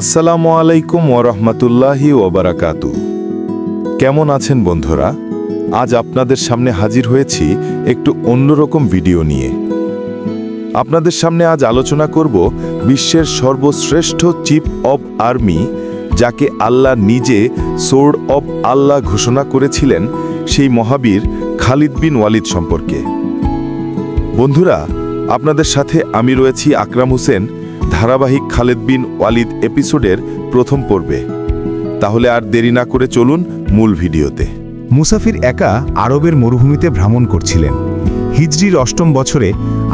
আসসালামু আলাইকুম ওরহমতুল্লাহি ওবারাকাতু। কেমন আছেন বন্ধুরা? আজ আপনাদের সামনে হাজির হয়েছি একটু অন্যরকম ভিডিও নিয়ে। আপনাদের সামনে আজ আলোচনা করব বিশ্বের সর্বশ্রেষ্ঠ চিফ অব আর্মি, যাকে আল্লাহ নিজে সোর্ড অব আল্লাহ ঘোষণা করেছিলেন, সেই মহাবীর খালিদ বিন ওয়ালিদ সম্পর্কে। বন্ধুরা, আপনাদের সাথে আমি রয়েছি আকরাম হোসেন, ধারাবাহিক খালিদ বিন ওয়ালিদ এপিসোডের প্রথম পর্বে। তাহলে আর দেরি না করে চলুন মূল ভিডিওতে। মুসাফির একা আরবের মরুভূমিতে ভ্রমণ করছিলেন। হিজরির ৮ম বছরে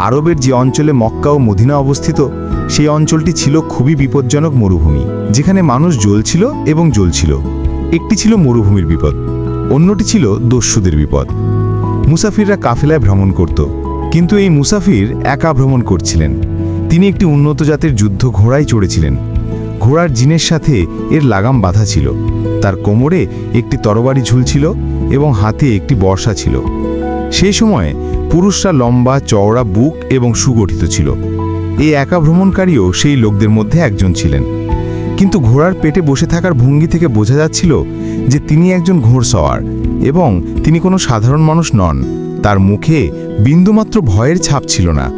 আরবের যে অঞ্চলে মক্কা ও মদিনা অবস্থিত, সেই অঞ্চলটি ছিল খুবই বিপজ্জনক মরুভূমি, যেখানে মানুষ জ্বলছিল এবং জ্বলছিল। একটি ছিল মরুভূমির বিপদ, অন্যটি ছিল দস্যুদের বিপদ। মুসাফিররা কাফেলায় ভ্রমণ করত, কিন্তু এই মুসাফির একা ভ্রমণ করছিলেন। তিনি একটি উন্নত জাতের যুদ্ধ ঘোড়ায় চড়েছিলেন। ঘোড়ার জিনের সাথে এর লাগাম বাঁধা ছিল। তার কোমরে একটি তরবারি ঝুলছিল এবং হাতে একটি বর্শা ছিল। সেই সময়ে পুরুষরা লম্বা চওড়া বুক এবং সুগঠিত ছিল। এই একা ভ্রমণকারীও সেই লোকদের মধ্যে একজন ছিলেন। কিন্তু ঘোড়ার পেটে বসে থাকার ভঙ্গি থেকে বোঝা যাচ্ছিল যে তিনি একজন ঘোড়সওয়ার এবং তিনি কোনো সাধারণ মানুষ নন। তার মুখে বিন্দুমাত্র ভয়ের ছাপ ছিল না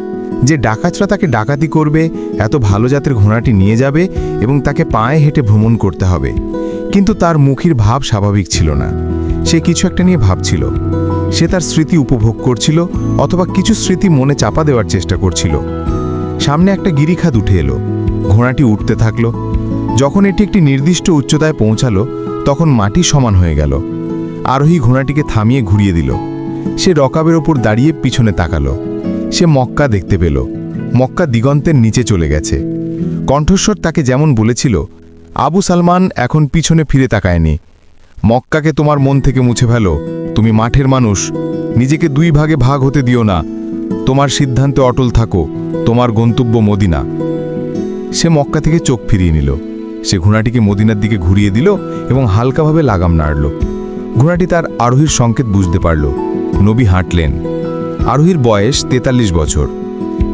যে ডাকাতরা তাকে ডাকাতি করবে, এত ভালো জাতের ঘোড়াটি নিয়ে যাবে এবং তাকে পায়ে হেঁটে ভ্রমণ করতে হবে। কিন্তু তার মুখের ভাব স্বাভাবিক ছিল না। সে কিছু একটা নিয়ে ভাবছিল। সে তার স্মৃতি উপভোগ করছিল, অথবা কিছু স্মৃতি মনে চাপা দেওয়ার চেষ্টা করছিল। সামনে একটা গিরিখাত উঠে এলো। ঘোড়াটি উঠতে থাকলো। যখন এটি একটি নির্দিষ্ট উচ্চতায় পৌঁছালো, তখন মাটি সমান হয়ে গেল। আরোহী ঘোড়াটিকে থামিয়ে ঘুরিয়ে দিল। সে রকাবের ওপর দাঁড়িয়ে পিছনে তাকালো। সে মক্কা দেখতে পেল। মক্কা দিগন্তের নিচে চলে গেছে। কণ্ঠস্বর তাকে যেমন বলেছিল, আবু সালমান এখন পিছনে ফিরে তাকায়নি। মক্কাকে তোমার মন থেকে মুছে ফেলো। তুমি মাঠের মানুষ, নিজেকে দুই ভাগে ভাগ হতে দিও না। তোমার সিদ্ধান্তে অটল থাকো। তোমার গন্তব্য মদিনা। সে মক্কা থেকে চোখ ফিরিয়ে নিল। সে ঘোড়াটিকে মদিনার দিকে ঘুরিয়ে দিল এবং হালকাভাবে লাগাম নাড়ল। ঘোড়াটি তার আরোহীর সংকেত বুঝতে পারল। নবী হাঁটলেন। আরোহীর বয়স ৪৩ বছর,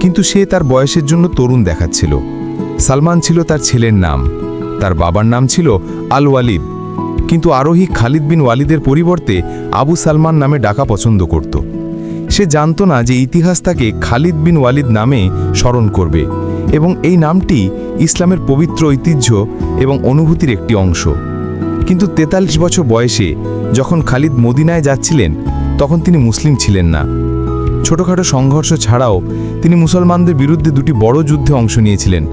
কিন্তু সে তার বয়সের জন্য তরুণ দেখাচ্ছিল। সালমান ছিল তার ছেলের নাম। তার বাবার নাম ছিল আল ওয়ালিদ, কিন্তু আরোহী খালিদ বিন ওয়ালিদের পরিবর্তে আবু সালমান নামে ডাকা পছন্দ করত। সে জানত না যে ইতিহাস তাকে খালিদ বিন ওয়ালিদ নামে স্মরণ করবে এবং এই নামটি ইসলামের পবিত্র ঐতিহ্য এবং অনুভূতির একটি অংশ। কিন্তু ৪৩ বছর বয়সে যখন খালিদ মদিনায় যাচ্ছিলেন, তখন তিনি মুসলিম ছিলেন না। ছোটখাটো সংঘর্ষ ছাড়াও তিনি মুসলমানদের বিরুদ্ধে দুটি বড় যুদ্ধে অংশ নিয়েছিলেন,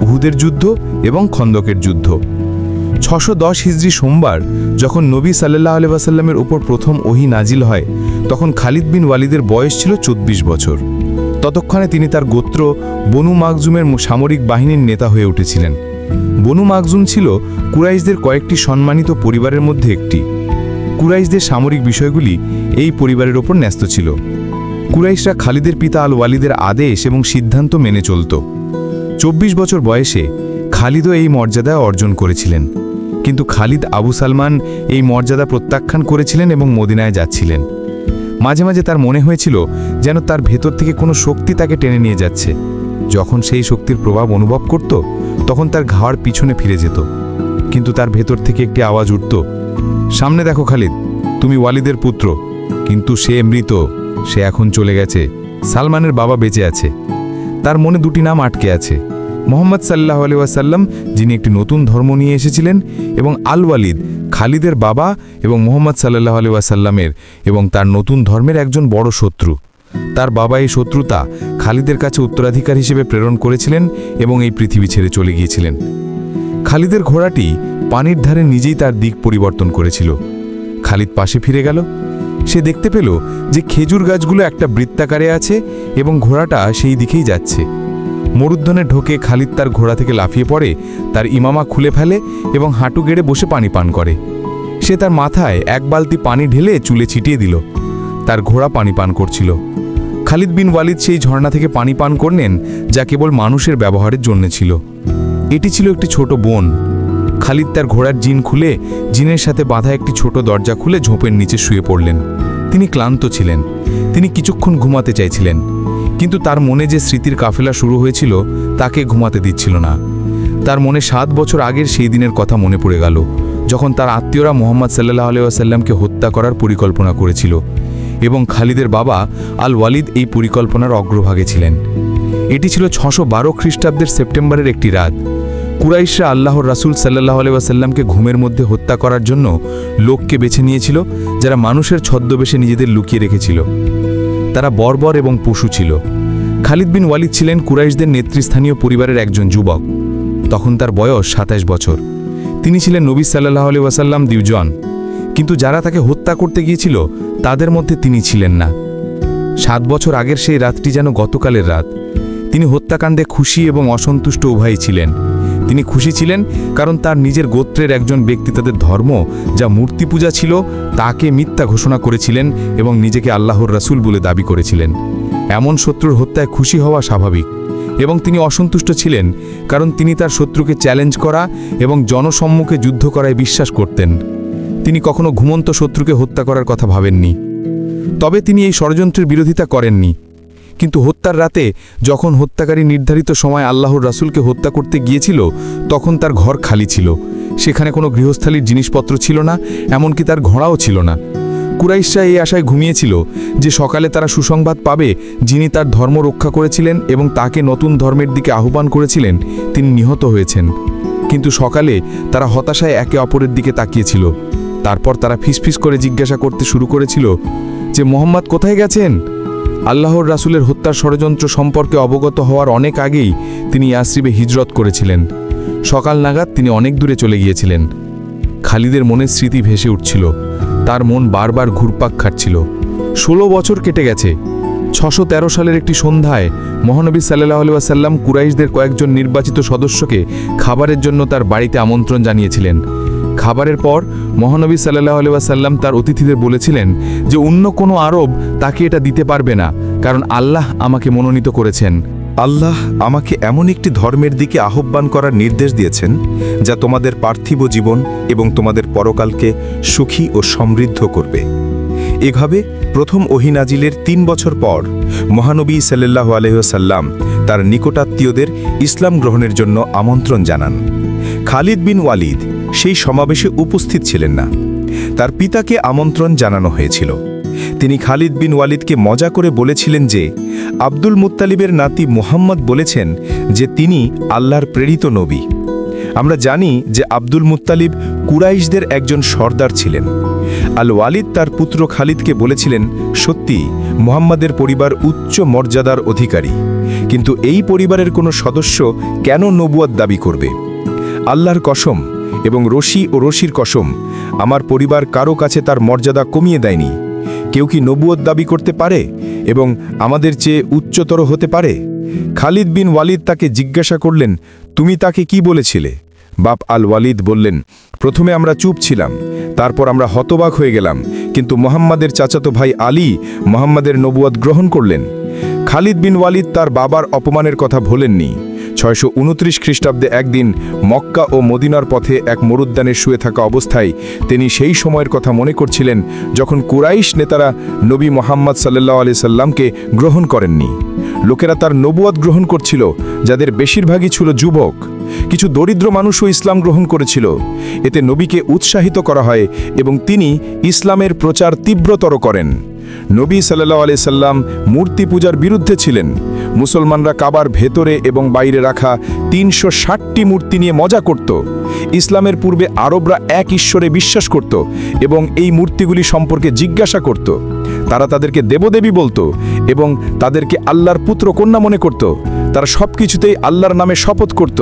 উহুদের যুদ্ধ এবং খন্দকের যুদ্ধ। ৬১০ হিজরি সোমবার যখন নবী সাল্লাল্লাহু আলাইহি ওয়াসাল্লামের উপর প্রথম ওহী নাজিল হয়, তখন খালিদ বিন ওয়ালিদের বয়স ছিল ২৪ বছর। ততক্ষণে তিনি তার গোত্র বনু মাখজুমের সামরিক বাহিনীর নেতা হয়ে উঠেছিলেন। বনু মাখজুম ছিল কুরাইশদের কয়েকটি সম্মানিত পরিবারের মধ্যে একটি। কুরাইশদের সামরিক বিষয়গুলি এই পরিবারের ওপর ন্যস্ত ছিল। কুরাইশরা খালিদের পিতা আল ওয়ালিদের আদেশ এবং সিদ্ধান্ত মেনে চলত। ২৪ বছর বয়সে খালিদও এই মর্যাদা অর্জন করেছিলেন, কিন্তু খালিদ আবু সালমান এই মর্যাদা প্রত্যাখ্যান করেছিলেন এবং মদিনায় যাচ্ছিলেন। মাঝে মাঝে তার মনে হয়েছিল যেন তার ভেতর থেকে কোনো শক্তি তাকে টেনে নিয়ে যাচ্ছে। যখন সেই শক্তির প্রভাব অনুভব করত, তখন তার ঘাড় পিছনে ফিরে যেত। কিন্তু তার ভেতর থেকে একটি আওয়াজ উঠত, সামনে দেখো খালিদ, তুমি ওয়ালিদের পুত্র, কিন্তু সে মৃত। সে এখন চলে গেছে। সালমানের বাবা বেঁচে আছে। তার মনে দুটি নাম আটকে আছে, মুহাম্মদ সাল্লাল্লাহু আলাইহি ওয়াসাল্লাম, যিনি একটি নতুন ধর্ম নিয়ে এসেছিলেন, এবং আল ওয়ালিদ, খালিদের বাবা এবং মুহাম্মদ সাল্লাল্লাহু আলাইহি ওয়াসাল্লামের এবং তার নতুন ধর্মের একজন বড় শত্রু। তার বাবা এই শত্রুতা খালিদের কাছে উত্তরাধিকার হিসেবে প্রেরণ করেছিলেন এবং এই পৃথিবী ছেড়ে চলে গিয়েছিলেন। খালিদের ঘোড়াটি পানির ধারে নিজেই তার দিক পরিবর্তন করেছিল। খালিদ পাশে ফিরে গেল। সে দেখতে পেল যে খেজুর গাছগুলো একটা বৃত্তাকারে আছে এবং ঘোড়াটা সেই দিকেই যাচ্ছে। মরুদ্যানে ঢোকে খালিদ তার ঘোড়া থেকে লাফিয়ে পড়ে, তার ইমামা খুলে ফেলে এবং হাঁটু গেড়ে বসে পানি পান করে। সে তার মাথায় এক বালতি পানি ঢেলে চুলে ছিটিয়ে দিল। তার ঘোড়া পানি পান করছিল। খালিদ বিন ওয়ালিদ সেই ঝর্ণা থেকে পানি পান করলেন, যা কেবল মানুষের ব্যবহারের জন্য ছিল। এটি ছিল একটি ছোট বন। খালিদ তার ঘোড়ার জিন খুলে জিনের সাথে বাঁধা একটি ছোট দরজা খুলে ঝোপের নিচে শুয়ে পড়লেন। তিনি ক্লান্ত ছিলেন। তিনি কিছুক্ষণ ঘুমাতে চাইছিলেন, কিন্তু তার মনে যে স্মৃতির কাফেলা শুরু হয়েছিল তাকে ঘুমাতে দিচ্ছিল না। তার মনে 7 বছর আগের সেই দিনের কথা মনে পড়ে গেল, যখন তার আত্মীয়রা মুহাম্মদ সাল্লাল্লাহু আলাইহি ওয়াসাল্লামকে হত্যা করার পরিকল্পনা করেছিল এবং খালিদের বাবা আল ওয়ালিদ এই পরিকল্পনার অগ্রভাগে ছিলেন। এটি ছিল 612 খ্রিস্টাব্দের সেপ্টেম্বরের একটি রাত। কুরাইশরা আল্লাহর রাসূল সাল্লাল্লাহু আলাইহি ওয়াসাল্লামকে ঘুমের মধ্যে হত্যা করার জন্য লোককে বেছে নিয়েছিল, যারা মানুষের ছদ্মবেশে নিজেদের লুকিয়ে রেখেছিল। তারা বর্বর এবং পশু ছিল। খালিদ বিন ওয়ালিদ ছিলেন কুরাইশদের নেতৃস্থানীয় পরিবারের একজন যুবক। তখন তার বয়স 27 বছর। তিনি ছিলেন নবী সাল্লাল্লাহু আলাইহি ওয়াসাল্লাম দ্বিজন, কিন্তু যারা তাকে হত্যা করতে গিয়েছিল তাদের মধ্যে তিনি ছিলেন না। 7 বছর আগের সেই রাতটি যেন গতকালের রাত। তিনি হত্যাকাণ্ডে খুশি এবং অসন্তুষ্ট উভয়ই ছিলেন। তিনি খুশি ছিলেন কারণ তার নিজের গোত্রের একজন ব্যক্তি তাদের ধর্ম, যা মূর্তি পূজা ছিল, তাকে মিথ্যা ঘোষণা করেছিলেন এবং নিজেকে আল্লাহর রাসূল বলে দাবি করেছিলেন। এমন শত্রুর হত্যায় খুশি হওয়া স্বাভাবিক। এবং তিনি অসন্তুষ্ট ছিলেন কারণ তিনি তার শত্রুকে চ্যালেঞ্জ করা এবং জনসম্মুখে যুদ্ধ করায় বিশ্বাস করতেন। তিনি কখনো ঘুমন্ত শত্রুকে হত্যা করার কথা ভাবেননি। তবে তিনি এই ষড়যন্ত্রের বিরোধিতা করেননি। কিন্তু হত্যার রাতে যখন হত্যাকারী নির্ধারিত সময় আল্লাহর রাসূলকে হত্যা করতে গিয়েছিল, তখন তার ঘর খালি ছিল। সেখানে কোনো গৃহস্থালীর জিনিসপত্র ছিল না, এমনকি তার ঘোড়াও ছিল না। কুরাইশরা এই আশায় ঘুমিয়েছিল যে সকালে তারা সুসংবাদ পাবে যিনি তার ধর্ম রক্ষা করেছিলেন এবং তাকে নতুন ধর্মের দিকে আহ্বান করেছিলেন, তিনি নিহত হয়েছেন। কিন্তু সকালে তারা হতাশায় একে অপরের দিকে তাকিয়েছিল। তারপর তারা ফিসফিস করে জিজ্ঞাসা করতে শুরু করেছিল যে মুহাম্মদ কোথায় গেছেন? আল্লাহর রাসূলের হত্যার ষড়যন্ত্র সম্পর্কে অবগত হওয়ার অনেক আগেই তিনি ইয়াসরিবে হিজরত করেছিলেন। সকাল নাগাদ তিনি অনেক দূরে চলে গিয়েছিলেন। খালিদের মনে স্মৃতি ভেসে উঠছিল। তার মন বারবার ঘুরপাক খাচ্ছিল। 16 বছর কেটে গেছে। 613 সালের একটি সন্ধ্যায় মহানবী সাল্লাল্লাহু আলাইহি ওয়াসাল্লাম কুরাইশদের কয়েকজন নির্বাচিত সদস্যকে খাবারের জন্য তার বাড়িতে আমন্ত্রণ জানিয়েছিলেন। খাবারের পর মহানবী সাল্লাল্লাহু আলাইহি ওয়াসাল্লাম তার অতিথিদের বলেছিলেন যে অন্য কোনো আরব তাকে এটা দিতে পারবে না, কারণ আল্লাহ আমাকে মনোনীত করেছেন। আল্লাহ আমাকে এমন একটি ধর্মের দিকে আহ্বান করার নির্দেশ দিয়েছেন যা তোমাদের পার্থিব জীবন এবং তোমাদের পরকালকে সুখী ও সমৃদ্ধ করবে। এভাবে প্রথম ওহী নাজিলের 3 বছর পর মহানবী সাল্লাল্লাহু আলাইহি ওয়াসাল্লাম তার নিকটাত্মীয়দের ইসলাম গ্রহণের জন্য আমন্ত্রণ জানান। খালিদ বিন ওয়ালিদ সেই সমাবেশে উপস্থিত ছিলেন না। তার পিতাকে আমন্ত্রণ জানানো হয়েছিল। তিনি খালিদ বিন ওয়ালিদকে মজা করে বলেছিলেন যে আব্দুল মুত্তালিবের নাতি মুহাম্মদ বলেছেন যে তিনি আল্লাহর প্রেরিত নবী। আমরা জানি যে আব্দুল মুত্তালিব কুরাইশদের একজন সর্দার ছিলেন। আল ওয়ালিদ তার পুত্র খালিদকে বলেছিলেন, সত্যি মুহাম্মাদের পরিবার উচ্চ মর্যাদার অধিকারী, কিন্তু এই পরিবারের কোনো সদস্য কেন নবুয়ত দাবি করবে? আল্লাহর কসম এবং রশি ও রশির কসম, আমার পরিবার কারো কাছে তার মর্যাদা কমিয়ে দেয়নি। কেউ কি নবুয়ত দাবি করতে পারে এবং আমাদের চেয়ে উচ্চতর হতে পারে? খালিদ বিন ওয়ালিদ তাকে জিজ্ঞাসা করলেন, তুমি তাকে কি বলেছিলে? বাপ আল ওয়ালিদ বললেন, প্রথমে আমরা চুপ ছিলাম, তারপর আমরা হতবাক হয়ে গেলাম, কিন্তু মুহাম্মাদের চাচাতো ভাই আলী মুহাম্মাদের নবুয়ত গ্রহণ করলেন। খালিদ বিন ওয়ালিদ তার বাবার অপমানের কথা ভোলেননি। 629 খ্রিস্টাব্দে একদিন মক্কা ও মদিনার পথে এক মরুদ্যানে শুয়ে থাকা অবস্থায় তিনি সেই সময়ের কথা মনে করছিলেন যখন কুরাইশ নেতারা নবী মুহাম্মদ সাল্লাল্লাহু আলাইহি সাল্লামকে গ্রহণ করেননি। লোকেরা তার নবুয়ত গ্রহণ করছিল, যাদের বেশিরভাগই ছিল যুবক। কিছু দরিদ্র মানুষও ইসলাম গ্রহণ করেছিল। এতে নবীকে উৎসাহিত করা হয় এবং তিনি ইসলামের প্রচার তীব্রতর করেন। নবী সাল্লাল্লাহু আলাইহি সাল্লাম মূর্তি পূজার বিরুদ্ধে ছিলেন। মুসলমানরা কাবার ভেতরে এবং বাইরে রাখা 360টি মূর্তি নিয়ে মজা করত। ইসলামের পূর্বে আরবরা এক ঈশ্বরে বিশ্বাস করত এবং এই মূর্তিগুলি সম্পর্কে জিজ্ঞাসা করত। তারা তাদেরকে দেবদেবী বলতো এবং তাদেরকে আল্লাহর পুত্র কন্যা মনে করত। তারা সবকিছুতেই আল্লাহর নামে শপথ করত।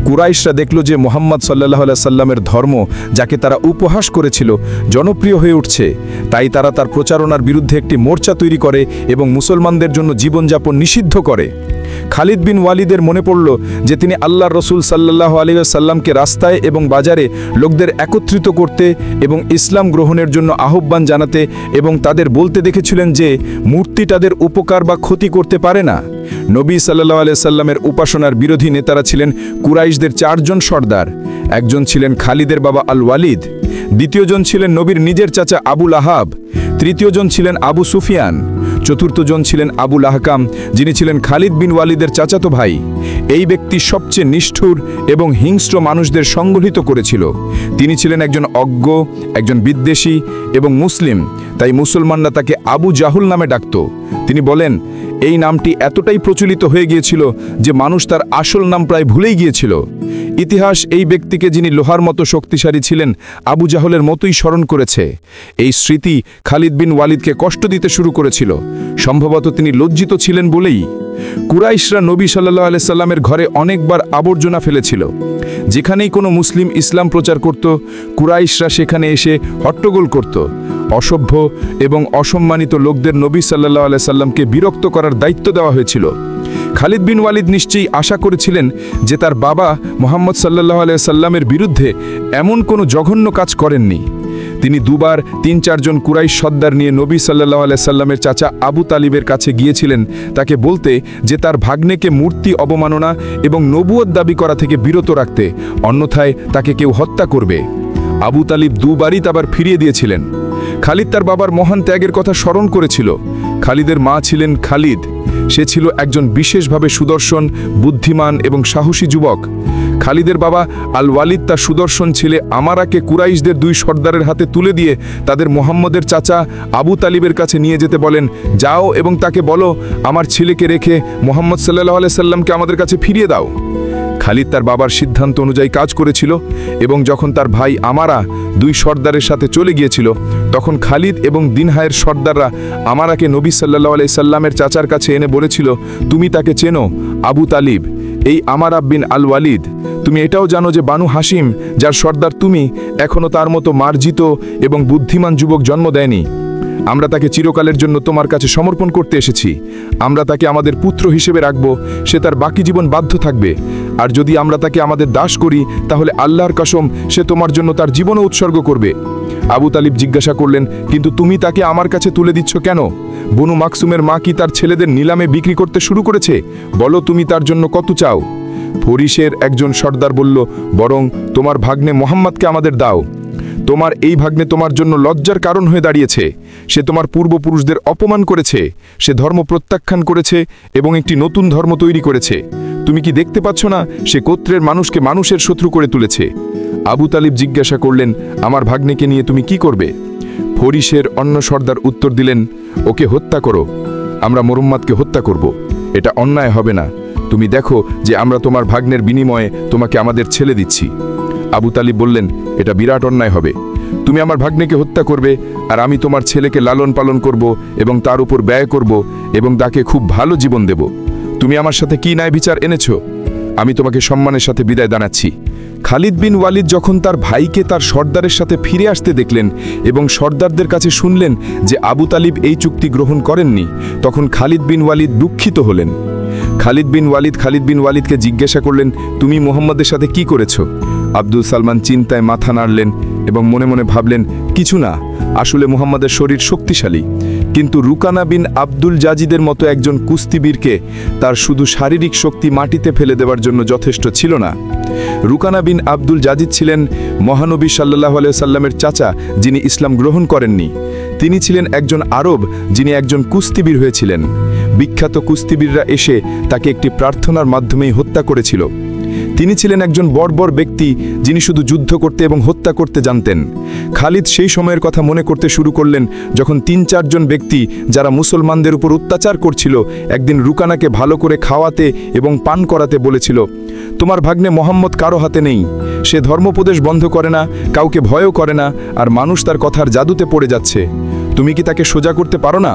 কুরাইশরা দেখল যে মুহাম্মদ সাল্লাল্লাহু আলাইহি সাল্লামের ধর্ম, যাকে তারা উপহাস করেছিল, জনপ্রিয় হয়ে উঠছে। তাই তারা তার প্রচারণার বিরুদ্ধে একটি মোর্চা তৈরি করে এবং মুসলমানদের জন্য জীবনযাপন নিষিদ্ধ করে। খালিদ বিন ওয়ালিদের মনে পড়ল যে তিনি আল্লাহর রসুল সাল্লাল্লাহু আলাইহি সাল্লামকে রাস্তায় এবং বাজারে লোকদের একত্রিত করতে এবং ইসলাম গ্রহণের জন্য আহ্বান জানাতে এবং তাদের বলতে দেখেছিলেন যে মূর্তি তাদের উপকার বা ক্ষতি করতে পারে না। নবী সাল্লাল্লাহু আলাইহি সাল্লামের উপাসনার বিরোধী নেতারা ছিলেন কুরাইশদের 4 জন সর্দার। একজন ছিলেন খালিদের বাবা আল ওয়ালিদ, দ্বিতীয়জন ছিলেন নবীর নিজের চাচা আবুল আহাব, তৃতীয়জন ছিলেন আবু সুফিয়ান, চতুর্থজন ছিলেন আবুল আহকাম, যিনি ছিলেন খালিদ বিন ওয়ালিদের চাচাতো ভাই। এই ব্যক্তি সবচেয়ে নিষ্ঠুর এবং হিংস্র মানুষদের সংগঠিত করেছিল। তিনি ছিলেন একজন অজ্ঞ, একজন বিদ্বেষী এবং মুসলিম, তাই মুসলমানরা তাকে আবু জাহুল নামে ডাকত। তিনি বলেন, এই নামটি এতটাই প্রচলিত হয়ে গিয়েছিল যে মানুষ তার আসল নাম প্রায় ভুলেই গিয়েছিল। ইতিহাস এই ব্যক্তিকে, যিনি লোহার মতো শক্তিশালী ছিলেন, আবু জাহলের মতোই স্মরণ করেছে। এই স্মৃতি খালিদ বিন ওয়ালিদকে কষ্ট দিতে শুরু করেছিল। সম্ভবত তিনি লজ্জিত ছিলেন বলেই। কুরাইশরা নবী সাল্লাল্লাহু আলাইহি সাল্লামের ঘরে অনেকবার আবর্জনা ফেলেছিল। যেখানেই কোনো মুসলিম ইসলাম প্রচার করত, কুরাইশরা সেখানে এসে হট্টগোল করত। অসভ্য এবং অসম্মানিত লোকদের নবী সাল্লাল্লাহু আলাইহি সাল্লামকে বিরক্ত করার দায়িত্ব দেওয়া হয়েছিল। খালিদ বিন ওয়ালিদ নিশ্চয়ই আশা করেছিলেন যে তার বাবা মুহাম্মদ সাল্লাল্লাহু আলাইহি সাল্লামের বিরুদ্ধে এমন কোনো জঘন্য কাজ করেননি। তিনি দুবার ৩-৪ জন কুরাইশ সর্দার নিয়ে নবী সাল্লাল্লাহু আলাইহি সাল্লামের চাচা আবু তালিবের কাছে গিয়েছিলেন তাকে বলতে যে তার ভাগ্নেকে মূর্তি অবমাননা এবং নবুয়ত দাবি করা থেকে বিরত রাখতে, অন্যথায় তাকে কেউ হত্যা করবে। আবু তালিব দুবারই আবার ফিরিয়ে দিয়েছিলেন। খালিদ তার বাবার মহান ত্যাগের কথা স্মরণ করেছিল। খালিদের মা ছিলেন খালিদ। সে ছিল একজন বিশেষভাবে সুদর্শন, বুদ্ধিমান এবং সাহসী যুবক। খালিদের বাবা আল ওয়ালিদ তার সুদর্শন ছেলে আমারাকে কুরাইশদের 2 সর্দারের হাতে তুলে দিয়ে তাদের মুহাম্মদের চাচা আবু তালিবের কাছে নিয়ে যেতে বলেন, যাও এবং তাকে বলো, আমার ছেলেকে রেখে মুহাম্মদ সাল্লাল্লাহু আলাইহি সাল্লামকে আমাদের কাছে ফিরিয়ে দাও। খালিদ তার বাবার সিদ্ধান্ত অনুযায়ী কাজ করেছিল এবং যখন তার ভাই আমারা 2 সর্দারের সাথে চলে গিয়েছিল, তখন খালিদ এবং দিনহায়ের সর্দাররা আমারাকে নবী সাল্লাল্লাহু আলাইহি সাল্লামের চাচার কাছে এনে বলেছিল, তুমি তাকে চেনো, আবু তালিব, এই আমারা বিন আল ওয়ালিদ। তুমি এটাও জানো যে বানু হাসিম, যার সর্দার তুমি, এখনও তার মতো মার্জিত এবং বুদ্ধিমান যুবক জন্ম দেয়নি। আমরা তাকে চিরকালের জন্য তোমার কাছে সমর্পণ করতে এসেছি। আমরা তাকে আমাদের পুত্র হিসেবে রাখব। সে তার বাকি জীবন বাধ্য থাকবে। আর যদি আমরা তাকে আমাদের দাস করি, তাহলে আল্লাহর কসম, সে তোমার জন্য তার জীবনও উৎসর্গ করবে। আবু তালিব জিজ্ঞাসা করলেন, কিন্তু তুমি তাকে আমার কাছে তুলে দিচ্ছ কেন? বনু মাকসুমের মা কি তার ছেলেদের নিলামে বিক্রি করতে শুরু করেছে? বলো, তুমি তার জন্য কত চাও? ফরিসের একজন সর্দার বলল, বরং তোমার ভাগ্নে মোহাম্মদকে আমাদের দাও। তোমার এই ভাগ্নে তোমার জন্য লজ্জার কারণ হয়ে দাঁড়িয়েছে। সে তোমার পূর্বপুরুষদের অপমান করেছে। সে ধর্ম প্রত্যাখ্যান করেছে এবং একটি নতুন ধর্ম তৈরি করেছে। তুমি কি দেখতে পাচ্ছ না সে গোত্রের মানুষকে মানুষের শত্রু করে তুলেছে? আবু তালিব জিজ্ঞাসা করলেন, আমার ভাগ্নেকে নিয়ে তুমি কি করবে? ফরিসের অন্য সর্দার উত্তর দিলেন, ওকে হত্যা করো। আমরা মুহাম্মদকে হত্যা করব। এটা অন্যায় হবে না। তুমি দেখো যে আমরা তোমার ভাগ্নের বিনিময়ে তোমাকে আমাদের ছেলে দিচ্ছি। আবু তালিব বললেন, এটা বিরাট অন্যায় হবে। তুমি আমার ভাগ্নেকে হত্যা করবে, আর আমি তোমার ছেলেকে লালন পালন করব এবং তার উপর ব্যয় করব এবং তাকে খুব ভালো জীবন দেব। তুমি আমার সাথে কি ন্যায় বিচার এনেছ? আমি তোমাকে সম্মানের সাথে বিদায় জানাচ্ছি। খালিদ বিন ওয়ালিদ যখন তার ভাইকে তার সর্দারের সাথে ফিরে আসতে দেখলেন এবং সর্দারদের কাছে শুনলেন যে আবু তালিব এই চুক্তি গ্রহণ করেননি, তখন খালিদ বিন ওয়ালিদ দুঃখিত হলেন। খালিদ বিন ওয়ালিদকে জিজ্ঞাসা করলেন, তুমি মুহাম্মদের সাথে কি করেছ? আব্দুল সালমান চিন্তায় মাথা নাড়লেন এবং মনে মনে ভাবলেন, কিছু না, আসলে মুহাম্মদের শরীর শক্তিশালী, কিন্তু রুকানা বিন আব্দুল জাজিদের মতো একজন কুস্তিবীরকে তার শুধু শারীরিক শক্তি মাটিতে ফেলে দেওয়ার জন্য যথেষ্ট ছিল না। রুকানা বিন আব্দুল জাজিদ ছিলেন মহানবী সাল্লাল্লাহু আলাইহি সাল্লামের চাচা, যিনি ইসলাম গ্রহণ করেননি। তিনি ছিলেন একজন আরব, যিনি একজন কুস্তিবীর হয়েছিলেন। বিখ্যাত কুস্তিবীররা এসে তাকে একটি প্রার্থনার মাধ্যমেই হত্যা করেছিল। তিনি ছিলেন একজন বর্বর ব্যক্তি, যিনি শুধু যুদ্ধ করতে এবং হত্যা করতে জানতেন। খালিদ সেই সময়ের কথা মনে করতে শুরু করলেন যখন ৩-৪ জন ব্যক্তি, যারা মুসলমানদের উপর অত্যাচার করছিল, একদিন রুকানাকে ভালো করে খাওয়াতে এবং পান করাতে বলেছিল, তোমার ভাগ্নে মোহাম্মদ কারো হাতে নেই। সে ধর্মোপদেশ বন্ধ করে না, কাউকে ভয়ও করে না, আর মানুষ তার কথার জাদুতে পড়ে যাচ্ছে। তুমি কি তাকে সোজা করতে পারো না?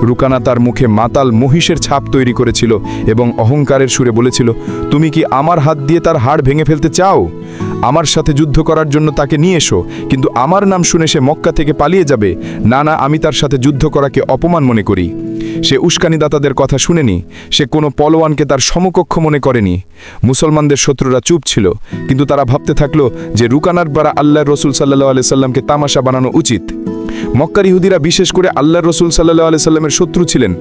রুকানা তার মুখে মাতাল মহিষের ছাপ তৈরি করেছিল এবং অহংকারের সুরে বলেছিল, তুমি কি আমার হাত দিয়ে তার হাড় ভেঙে ফেলতে চাও? আমার সাথে যুদ্ধ করার জন্য তাকে নিয়ে এসো, কিন্তু আমার নাম শুনে সে মক্কা থেকে পালিয়ে যাবে। না না, আমি তার সাথে যুদ্ধ করাকে অপমান মনে করি। সে উস্কানিদাতাদের কথা শুনেনি। সে কোনো পলোয়ানকে তার সমকক্ষ মনে করেনি। মুসলমানদের শত্রুরা চুপ ছিল, কিন্তু তারা ভাবতে থাকলো যে রুকানার দ্বারা আল্লাহর রসুল সাল্লাল্লাহু আলাইহি সাল্লামকে তামাশা বানানো উচিত। মক্কার ইহুদিরা বিশেষ করে আল্লাহর রসুল সাল্লাল্লাহু আলাইহি সাল্লামের শত্রু ছিলেন,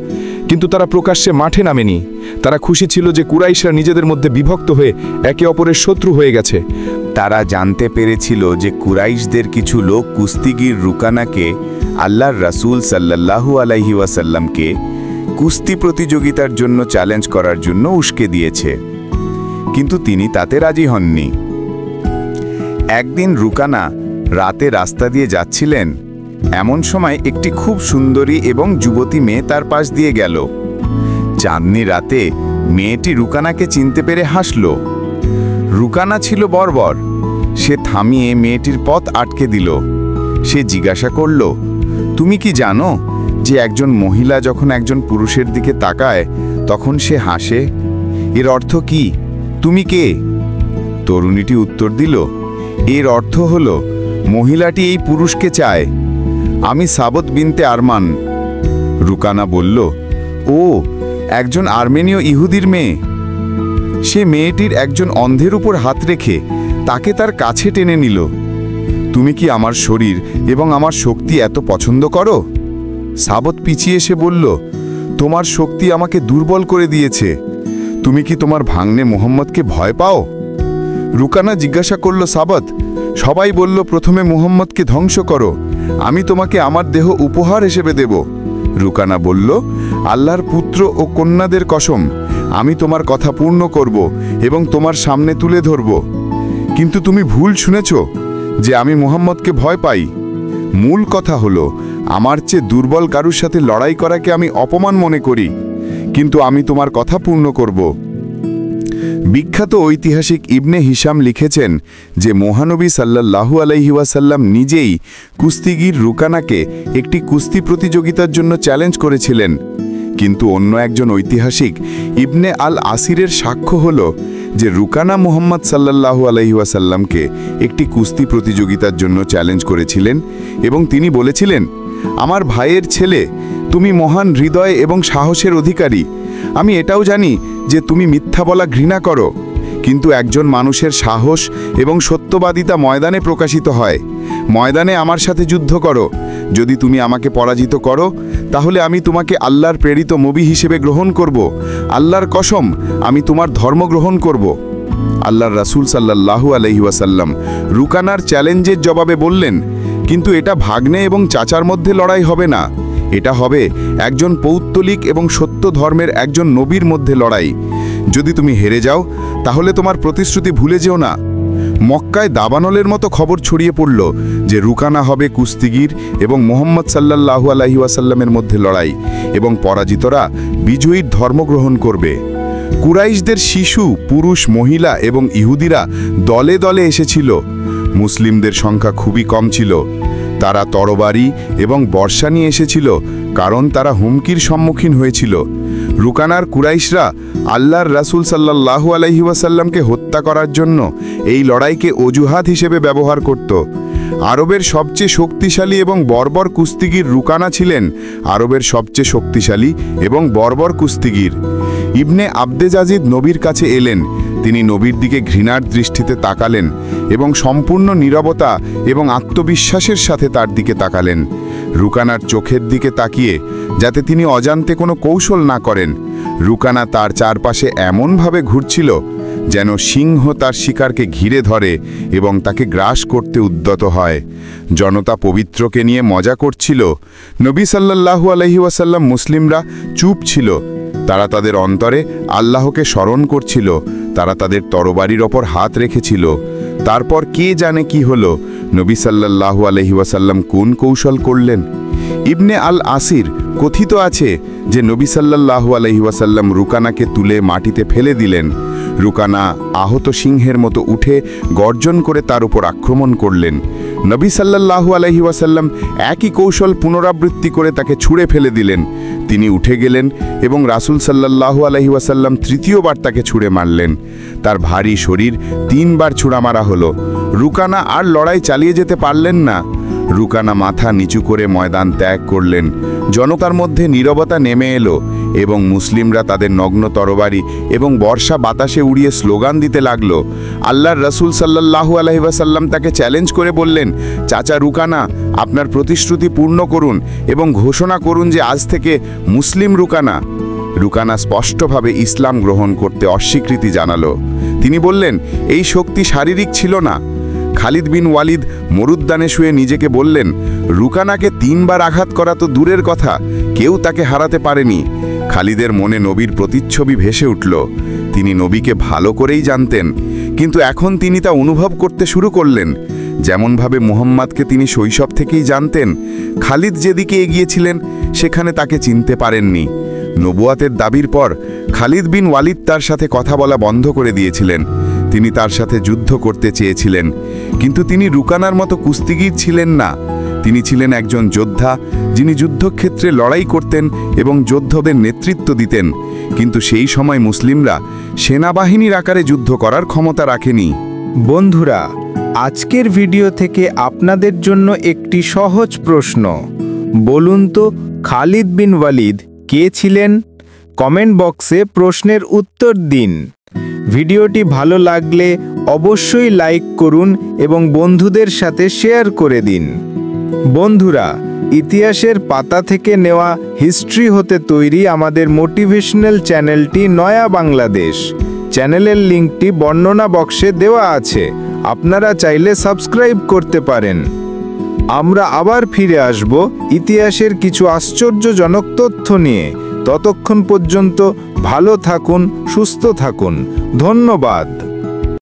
কিন্তু তারা প্রকাশ্যে মাঠে নামেনি। তারা খুশি ছিল যে কুরাইশরা নিজেদের মধ্যে বিভক্ত হয়ে একে অপরের শত্রু হয়ে গেছে। তারা জানতে পেরেছিল যে কুরাইশদের কিছু লোক কুস্তিগির রুকানাকে আল্লাহর রাসূল সাল্লাল্লাহু আলাইহি ওয়াসাল্লামকে কুস্তি প্রতিযোগিতার জন্য চ্যালেঞ্জ করার জন্য উস্কে দিয়েছে। কিন্তু তিনি তাতে রাজি হননি। একদিন রুকানা রাতে রাস্তা দিয়ে যাচ্ছিলেন, এমন সময় একটি খুব সুন্দরী এবং যুবতী মেয়ে তার পাশ দিয়ে গেল। চাঁদনি রাতে মেয়েটি রুকানাকে চিনতে পেরে হাসল। রুকানা ছিল বর্বর। সে থামিয়ে মেয়েটির পথ আটকে দিল। সে জিজ্ঞাসা করল, তুমি কি জানো যে একজন মহিলা যখন একজন পুরুষের দিকে তাকায় তখন সে হাসে? এর অর্থ কি? তুমি কে? তরুণীটি উত্তর দিল, এর অর্থ হল মহিলাটি এই পুরুষকে চায়। আমি সাবত বিনতে আরমান। রুকানা বলল, ও একজন আর্মেনীয় ইহুদির মেয়ে। সে মেয়েটির একজন অন্ধের উপর হাত রেখে তাকে তার কাছে টেনে নিল। তুমি কি আমার শরীর এবং আমার শক্তি এত পছন্দ করো? সাবত পিছিয়ে এসে বলল, তোমার শক্তি আমাকে দুর্বল করে দিয়েছে। তুমি কি তোমার ভাগ্নে মুহাম্মদকে ভয় পাও? রুকানা জিজ্ঞাসা করল, সাবত, সবাই বলল প্রথমে মুহাম্মদকে ধ্বংস করো, আমি তোমাকে আমার দেহ উপহার হিসেবে দেব। রুকানা বলল, আল্লাহর পুত্র ও কন্যাদের কসম, আমি তোমার কথা পূর্ণ করব এবং তোমার সামনে তুলে ধরব। কিন্তু তুমি ভুল শুনেছ যে আমি মুহাম্মদকে ভয় পাই। মূল কথা হলো, আমার চেয়ে দুর্বল কারুর সাথে লড়াই করাকে আমি অপমান মনে করি, কিন্তু আমি তোমার কথা পূর্ণ করব। বিখ্যাত ঐতিহাসিক ইবনে হিশাম লিখেছেন যে মহানবী সাল্লাল্লাহু আলাইহি ওয়াসাল্লাম নিজেই কুস্তিগির রুকানাকে একটি কুস্তি প্রতিযোগিতার জন্য চ্যালেঞ্জ করেছিলেন। কিন্তু অন্য একজন ঐতিহাসিক ইবনে আল আসিরের সাক্ষ্য হল যে রুকানা মুহাম্মদ সাল্লাল্লাহু আলাইহি ওয়াসাল্লামকে একটি কুস্তি প্রতিযোগিতার জন্য চ্যালেঞ্জ করেছিলেন এবং তিনি বলেছিলেন, আমার ভাইয়ের ছেলে, তুমি মহান হৃদয় এবং সাহসের অধিকারী। আমি এটাও জানি যে তুমি মিথ্যা বলা ঘৃণা করো, কিন্তু একজন মানুষের সাহস এবং সত্যবাদিতা ময়দানে প্রকাশিত হয়। ময়দানে আমার সাথে যুদ্ধ করো। যদি তুমি আমাকে পরাজিত করো তাহলে আমি তোমাকে আল্লাহর প্রেরিত নবী হিসেবে গ্রহণ করব। আল্লাহর কসম, আমি তোমার ধর্ম গ্রহণ করব। আল্লাহর রাসূল সাল্লাল্লাহু আলাইহি ওয়াসাল্লাম রুকানার চ্যালেঞ্জের জবাবে বললেন, কিন্তু এটা ভাগ্নে এবং চাচার মধ্যে লড়াই হবে না, এটা হবে একজন পৌত্তলিক এবং সত্য ধর্মের একজন নবীর মধ্যে লড়াই। যদি তুমি হেরে যাও তাহলে তোমার প্রতিশ্রুতি ভুলে যেও না। মক্কায় দাবানলের মতো খবর ছড়িয়ে পড়ল যে রুকানা হবে কুস্তিগির এবং মুহাম্মদ সাল্লাল্লাহু আলাইহি ওয়াসাল্লামের মধ্যে লড়াই, এবং পরাজিতরা বিজয়ীর ধর্ম গ্রহণ করবে। কুরাইশদের শিশু, পুরুষ, মহিলা এবং ইহুদিরা দলে দলে এসেছিল। মুসলিমদের সংখ্যা খুবই কম ছিল। তারা তরবারি এবং বর্ষা নিয়ে এসেছিল, কারণ তারা হুমকির সম্মুখীন হয়েছিল। রুকানার কুরাইশরা আল্লাহর রাসূল সাল্লাল্লাহু আলাইহি ওয়াসাল্লামকে হত্যা করার জন্য এই লড়াইকে অজুহাত হিসেবে ব্যবহার করত। আরবের সবচেয়ে শক্তিশালী এবং বর্বর কুস্তিগির রুকানা ছিলেন আরবের সবচেয়ে শক্তিশালী এবং বর্বর কুস্তিগির। ইবনে আবদে জাজিদ নবীর কাছে এলেন। তিনি নবীর দিকে ঘৃণার দৃষ্টিতে তাকালেন এবং সম্পূর্ণ নীরবতা এবং আত্মবিশ্বাসের সাথে তার দিকে তাকালেন, রুকানার চোখের দিকে তাকিয়ে, যাতে তিনি অজান্তে কোনো কৌশল না করেন। রুকানা তার চারপাশে এমনভাবে ঘুরছিল যেন সিংহ তার শিকারকে ঘিরে ধরে এবং তাকে গ্রাস করতে উদ্যত হয়। জনতা পবিত্রকে নিয়ে মজা করছিল। নবী সাল্লাল্লাহু আলাইহি ওয়াসাল্লাম মুসলিমরা চুপ ছিল। তারা তাদের অন্তরে আল্লাহকে স্মরণ করছিল। তারা তাদের তরবারির ওপর হাত রেখেছিল। তারপর কে জানে কি হলো, নবী সাল্লাল্লাহু আলাইহি ওয়াসাল্লাম কোন কৌশল করলেন। ইবনে আল আসির কথিত আছে যে নবী সাল্লাল্লাহু আলাইহি ওয়াসাল্লাম রুকানাকে তুলে মাটিতে ফেলে দিলেন। রুকানা আহত সিংহের মতো উঠে গর্জন করে তার উপর আক্রমণ করলেন। নবী সাল্লাল্লাহু আলাইহি ওয়াসাল্লাম একই কৌশল পুনরাবৃত্তি করে তাকে ছুঁড়ে ফেলে দিলেন। তিনি উঠে গেলেন এবং রাসূল সাল্লাল্লাহু আলাইহি ওয়াসাল্লাম তৃতীয়বার তাকে ছুঁড়ে মারলেন। তার ভারী শরীর 3 বার ছুঁড়া মারা হলো। রুকানা আর লড়াই চালিয়ে যেতে পারলেন না। রুকানা মাথা নিচু করে ময়দান ত্যাগ করলেন। জনতার মধ্যে নীরবতা নেমে এলো এবং মুসলিমরা তাদের নগ্ন তরবারি এবং বর্ষা বাতাসে উড়িয়ে স্লোগান দিতে লাগলো। আল্লাহর রাসূল সাল্লাল্লাহু আলাইহি ওয়াসাল্লাম তাকে চ্যালেঞ্জ করে বললেন, চাচা রুকানা, আপনার প্রতিশ্রুতি পূর্ণ করুন এবং ঘোষণা করুন যে আজ থেকে মুসলিম রুকানা। রুকানা স্পষ্টভাবে ইসলাম গ্রহণ করতে অস্বীকৃতি জানালো। তিনি বললেন, এই শক্তি শারীরিক ছিল না। খালিদ বিন ওয়ালিদ মরুদ্যানে শুয়ে নিজেকে বললেন, রুকানাকে 3 বার আঘাত করা তো দূরের কথা, কেউ তাকে হারাতে পারেনি। খালিদের মনে নবীর প্রতিচ্ছবি ভেসে উঠল। তিনি নবীকে ভালো করেই জানতেন, কিন্তু এখন তিনি তা অনুভব করতে শুরু করলেন। যেমনভাবে মুহাম্মাদকে তিনি শৈশব থেকেই জানতেন, খালিদ যেদিকে এগিয়েছিলেন সেখানে তাকে চিনতে পারেননি। নবুয়াতের দাবির পর খালিদ বিন ওয়ালিদ তার সাথে কথা বলা বন্ধ করে দিয়েছিলেন। তিনি তার সাথে যুদ্ধ করতে চেয়েছিলেন, কিন্তু তিনি রুকানার মতো কুস্তিগীর ছিলেন না। তিনি ছিলেন একজন যোদ্ধা, যিনি যুদ্ধক্ষেত্রে লড়াই করতেন এবং যোদ্ধাদের নেতৃত্ব দিতেন। কিন্তু সেই সময় মুসলিমরা সেনাবাহিনীর আকারে যুদ্ধ করার ক্ষমতা রাখেনি। বন্ধুরা, আজকের ভিডিও থেকে আপনাদের জন্য একটি সহজ প্রশ্ন। বলুন তো, খালিদ বিন ওয়ালিদ কে ছিলেন? কমেন্ট বক্সে প্রশ্নের উত্তর দিন। ভিডিওটি ভালো লাগলে অবশ্যই লাইক করুন এবং বন্ধুদের সাথে শেয়ার করে দিন। বন্ধুরা, ইতিহাসের পাতা থেকে নেওয়া হিস্ট্রি হতে তৈরি আমাদের মোটিভেশনাল চ্যানেলটি নয়া বাংলাদেশ। চ্যানেলের লিঙ্কটি বর্ণনা বক্সে দেওয়া আছে, আপনারা চাইলে সাবস্ক্রাইব করতে পারেন। আমরা আবার ফিরে আসব ইতিহাসের কিছু আশ্চর্যজনক তথ্য নিয়ে। ততক্ষণ পর্যন্ত ভালো থাকুন, সুস্থ থাকুন। ধন্যবাদ।